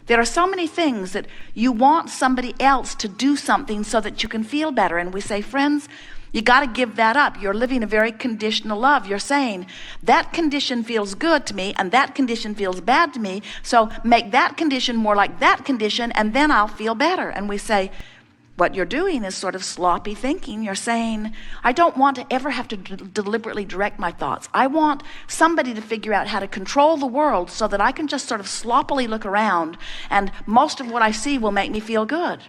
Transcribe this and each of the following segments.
There are so many things that you want somebody else to do something so that you can feel better. And we say, friends, you got to give that up. You're living a very conditional love. You're saying that condition feels good to me and that condition feels bad to me. So make that condition more like that condition and then I'll feel better. And we say, what you're doing is sort of sloppy thinking. You're saying, I don't want to ever have to deliberately direct my thoughts. I want somebody to figure out how to control the world so that I can just sort of sloppily look around and most of what I see will make me feel good.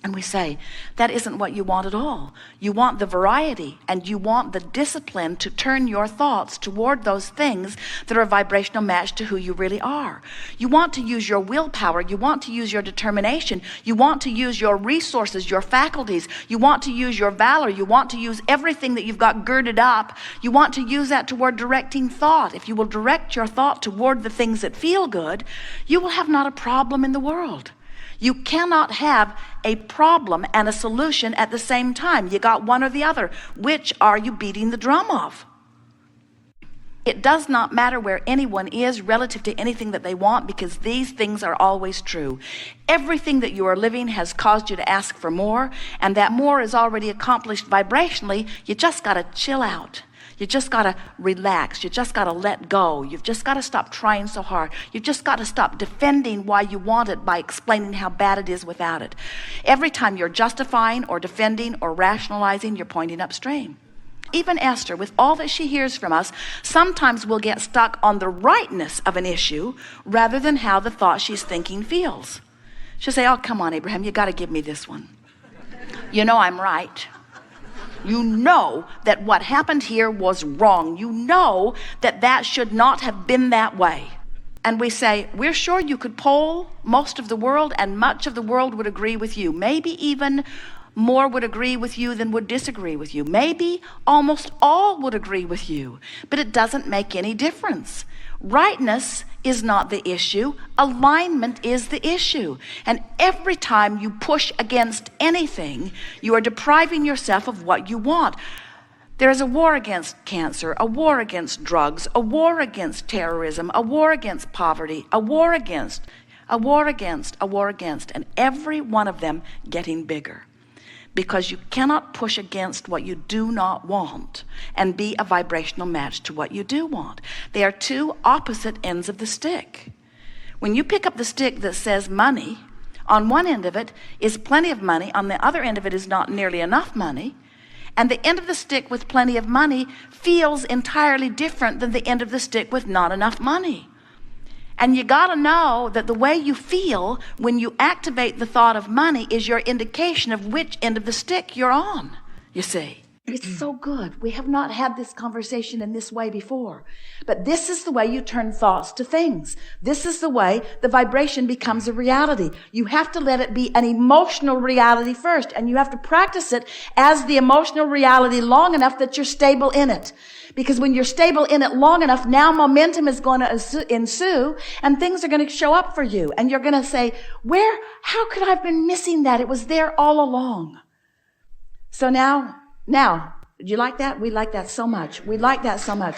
And we say, that isn't what you want at all. You want the variety and you want the discipline to turn your thoughts toward those things that are a vibrational match to who you really are. You want to use your willpower. You want to use your determination. You want to use your resources, your faculties. You want to use your valor. You want to use everything that you've got girded up. You want to use that toward directing thought. If you will direct your thought toward the things that feel good, you will have not a problem in the world. You cannot have a problem and a solution at the same time. You got one or the other. Which are you beating the drum of? It does not matter where anyone is relative to anything that they want, because these things are always true. Everything that you are living has caused you to ask for more, and that more is already accomplished vibrationally. You just got to chill out. You just got to relax. You just got to let go. You've just got to stop trying so hard. You've just got to stop defending why you want it by explaining how bad it is without it. Every time you're justifying or defending or rationalizing, you're pointing upstream. Even Esther, with all that she hears from us, sometimes will get stuck on the rightness of an issue rather than how the thought she's thinking feels. She'll say, oh, come on, Abraham, you got to give me this one. You know I'm right. You know that what happened here was wrong. You know that that should not have been that way. And we say, we're sure you could poll most of the world and much of the world would agree with you. Maybe even more would agree with you than would disagree with you. Maybe almost all would agree with you, but it doesn't make any difference. Rightness is not the issue. Alignment is the issue. And every time you push against anything, you are depriving yourself of what you want. There is a war against cancer, a war against drugs, a war against terrorism, a war against poverty, a war against, and every one of them getting bigger. Because you cannot push against what you do not want and be a vibrational match to what you do want. They are two opposite ends of the stick. When you pick up the stick that says money, on one end of it is plenty of money, on the other end of it is not nearly enough money, and the end of the stick with plenty of money feels entirely different than the end of the stick with not enough money. And you got to know that the way you feel when you activate the thought of money is your indication of which end of the stick you're on, you see. It's so good. We have not had this conversation in this way before. But this is the way you turn thoughts to things. This is the way the vibration becomes a reality. You have to let it be an emotional reality first, and you have to practice it as the emotional reality long enough that you're stable in it. Because when you're stable in it long enough, now momentum is going to ensue and things are going to show up for you. And you're going to say, how could I have been missing that? It was there all along. So now, did you like that? We like that so much. We like that so much.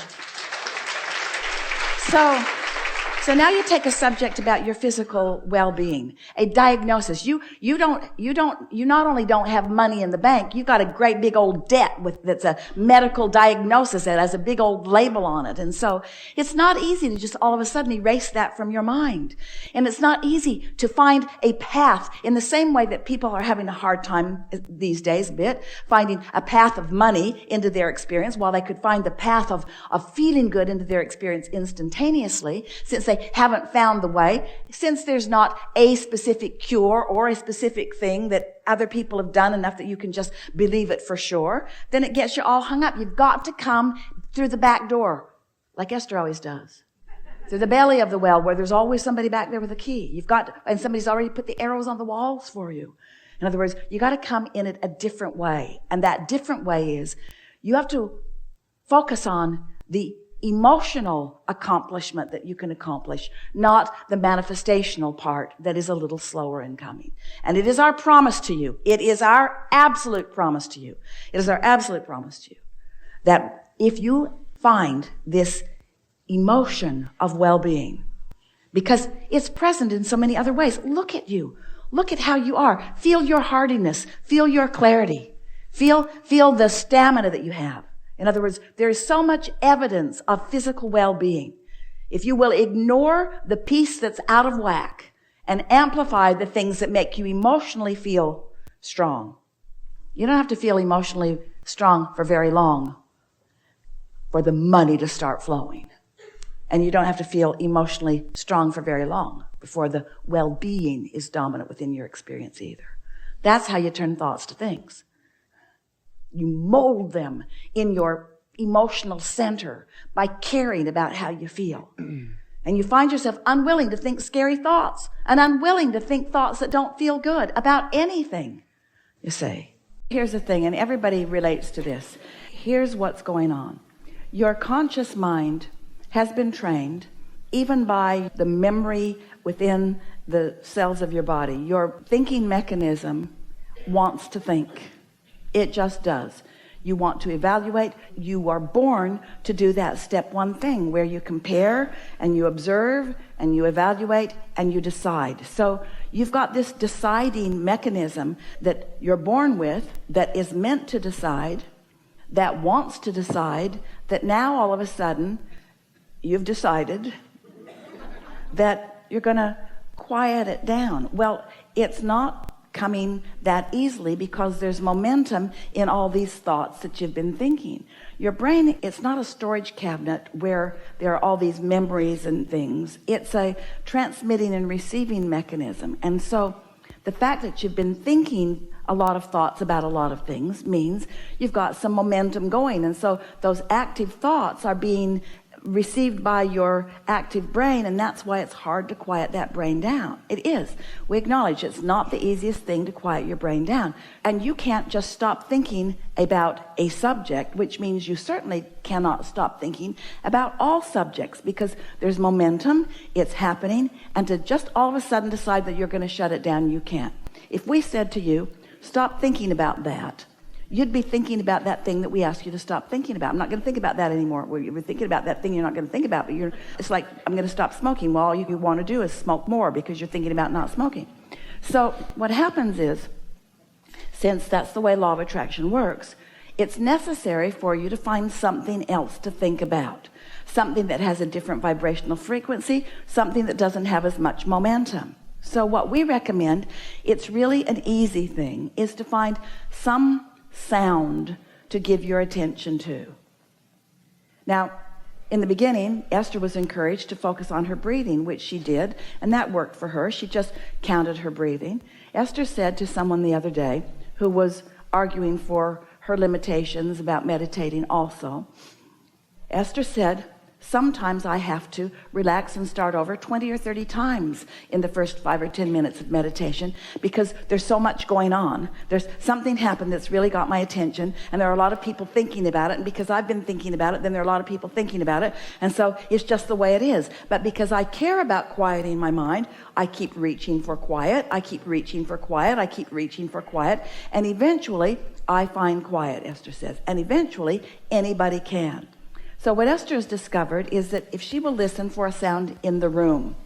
So now you take a subject about your physical well-being, a diagnosis. You not only don't have money in the bank, you've got a great big old debt that's a medical diagnosis that has a big old label on it. And so it's not easy to just all of a sudden erase that from your mind. And it's not easy to find a path in the same way that people are having a hard time these days a bit, finding a path of money into their experience while they could find the path of feeling good into their experience instantaneously, since they haven't found the way, since there's not a specific cure or a specific thing that other people have done enough that you can just believe it for sure, then it gets you all hung up. You've got to come through the back door, like Esther always does. Through the belly of the well, where there's always somebody back there with a key. And somebody's already put the arrows on the walls for you. In other words, you got to come in it a different way. And that different way is you have to focus on the emotional accomplishment that you can accomplish, not the manifestational part that is a little slower in coming. And it is our promise to you. It is our absolute promise to you. It is our absolute promise to you that if you find this emotion of well-being, because it's present in so many other ways. Look at you. Look at how you are. Feel your hardiness. Feel your clarity. Feel the stamina that you have. In other words, there is so much evidence of physical well-being. If you will ignore the piece that's out of whack and amplify the things that make you emotionally feel strong. You don't have to feel emotionally strong for very long for the money to start flowing. And you don't have to feel emotionally strong for very long before the well-being is dominant within your experience either. That's how you turn thoughts to things. You mold them in your emotional center by caring about how you feel. And you find yourself unwilling to think scary thoughts and unwilling to think thoughts that don't feel good about anything, you say. Here's the thing, and everybody relates to this. Here's what's going on. Your conscious mind has been trained, even by the memory within the cells of your body. Your thinking mechanism wants to think. It just does. You want to evaluate. You are born to do that step one thing where you compare and you observe and you evaluate and you decide. So you've got this deciding mechanism that you're born with that is meant to decide, that wants to decide, that now all of a sudden you've decided that you're going to quiet it down. Well, it's not coming that easily because there's momentum in all these thoughts that you've been thinking. Your brain, it's not a storage cabinet where there are all these memories and things. It's a transmitting and receiving mechanism. And so the fact that you've been thinking a lot of thoughts about a lot of things means you've got some momentum going. And so those active thoughts are being received by your active brain, and that's why it's hard to quiet that brain down. It is. We acknowledge it's not the easiest thing to quiet your brain down. And you can't just stop thinking about a subject, which means you certainly cannot stop thinking about all subjects because there's momentum, it's happening, and to just all of a sudden decide that you're going to shut it down, you can't. If we said to you, stop thinking about that, you'd be thinking about that thing that we asked you to stop thinking about. I'm not going to think about that anymore. Well, you're thinking about that thing you're not going to think about, but it's like, I'm going to stop smoking. Well, all you want to do is smoke more because you're thinking about not smoking. So what happens is, since that's the way law of attraction works, it's necessary for you to find something else to think about, something that has a different vibrational frequency, something that doesn't have as much momentum. So what we recommend, it's really an easy thing, is to find some sound to give your attention to. Now, in the beginning, Esther was encouraged to focus on her breathing, which she did, and that worked for her. She just counted her breathing. Esther said to someone the other day who was arguing for her limitations about meditating also, Esther said, sometimes I have to relax and start over 20 or 30 times in the first 5 or 10 minutes of meditation because there's so much going on. There's something happened that's really got my attention, and there are a lot of people thinking about it, and because I've been thinking about it, then there are a lot of people thinking about it, and so it's just the way it is. But because I care about quieting my mind, I keep reaching for quiet, I keep reaching for quiet, I keep reaching for quiet, and eventually I find quiet, Esther says, and eventually anybody can. So what Esther has discovered is that if she will listen for a sound in the room,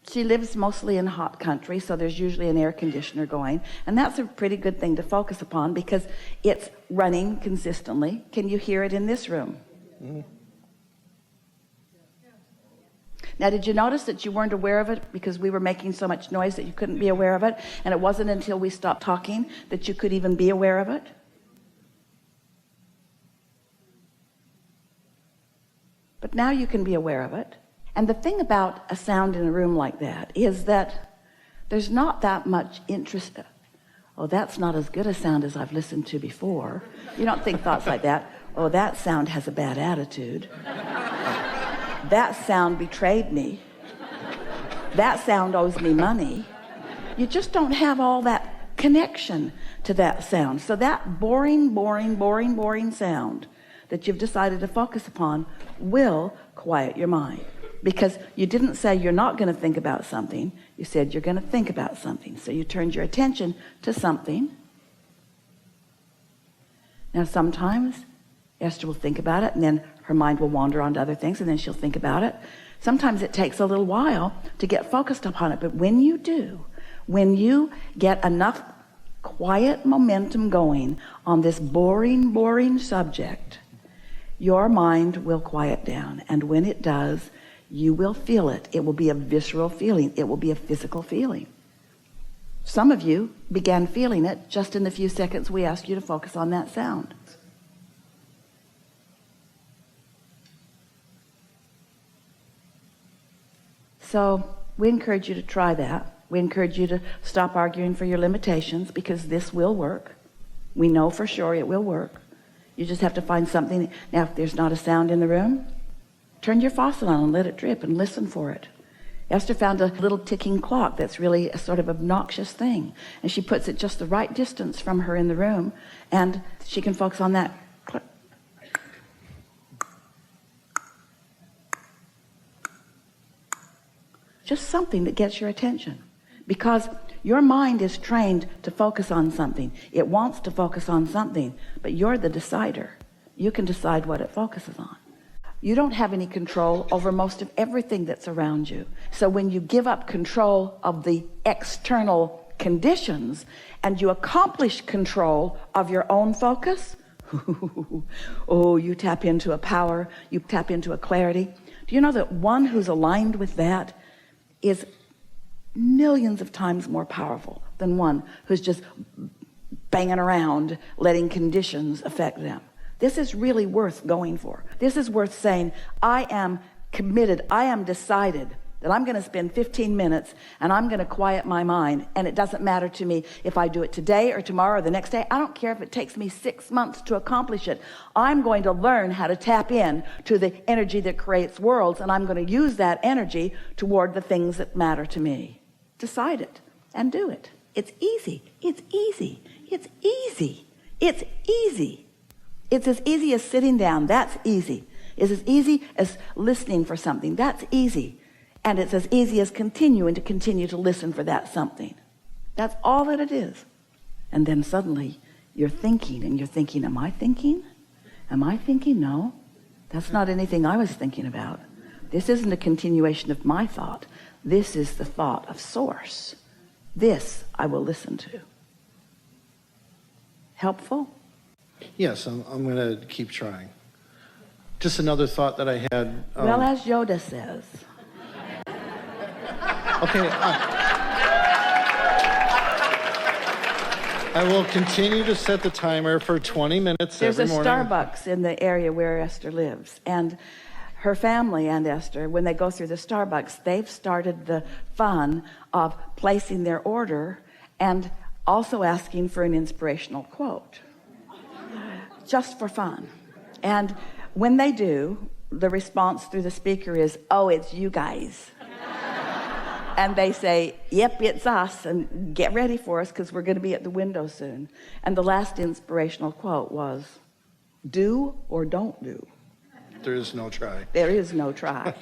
she lives mostly in hot country, so there's usually an air conditioner going, and that's a pretty good thing to focus upon because it's running consistently. Can you hear it in this room? Mm-hmm. Now, did you notice that you weren't aware of it because we were making so much noise that you couldn't be aware of it, and it wasn't until we stopped talking that you could even be aware of it? But now you can be aware of it. And the thing about a sound in a room like that is that there's not that much interest. Oh, that's not as good a sound as I've listened to before. You don't think thoughts like that. Oh, that sound has a bad attitude. That sound betrayed me. That sound owes me money. You just don't have all that connection to that sound. So that boring sound that you've decided to focus upon will quiet your mind. Because you didn't say you're not going to think about something. You said you're going to think about something. So you turned your attention to something. Now sometimes Esther will think about it, and then her mind will wander on to other things, and then she'll think about it. Sometimes it takes a little while to get focused upon it, but when you do, when you get enough quiet momentum going on this boring subject, your mind will quiet down. And when it does, you will feel it. It will be a visceral feeling. It will be a physical feeling. Some of you began feeling it just in the few seconds we asked you to focus on that sound. So we encourage you to try that. We encourage you to stop arguing for your limitations, because this will work. We know for sure it will work. You just have to find something. Now, if there's not a sound in the room, turn your faucet on and let it drip and listen for it. Esther found a little ticking clock that's really a sort of obnoxious thing, and she puts it just the right distance from her in the room, and she can focus on that. Just something that gets your attention, because your mind is trained to focus on something. It wants to focus on something, but you're the decider. You can decide what it focuses on. You don't have any control over most of everything that's around you. So when you give up control of the external conditions and you accomplish control of your own focus, oh, you tap into a power, you tap into a clarity. Do you know that one who's aligned with that is millions of times more powerful than one who's just banging around letting conditions affect them? This is really worth going for. This is worth saying, I am committed, I am decided that I'm going to spend 15 minutes and I'm going to quiet my mind, and it doesn't matter to me if I do it today or tomorrow or the next day. I don't care if it takes me 6 months to accomplish it. I'm going to learn how to tap in to the energy that creates worlds, and I'm going to use that energy toward the things that matter to me. Decide it and do it. It's easy. It's easy. It's easy. It's easy. It's as easy as sitting down. That's easy. It's as easy as listening for something. That's easy. And it's as easy as continue to listen for that something. That's all that it is. And then suddenly you're thinking, and you're thinking, am I thinking? Am I thinking? No, that's not anything I was thinking about. This isn't a continuation of my thought. This is the thought of source. This I will listen to. Helpful? Yes, I'm going to keep trying. Just another thought that I had. Well, as Yoda says. Okay. I will continue to set the timer for 20 minutes every morning. There's a Starbucks in the area where Esther lives, and her family and Esther, when they go through the Starbucks, they've started the fun of placing their order and also asking for an inspirational quote, just for fun. And when they do, the response through the speaker is, oh, it's you guys. And they say, yep, it's us, and get ready for us because we're going to be at the window soon. And the last inspirational quote was, do or don't do. There is no try. There is no try.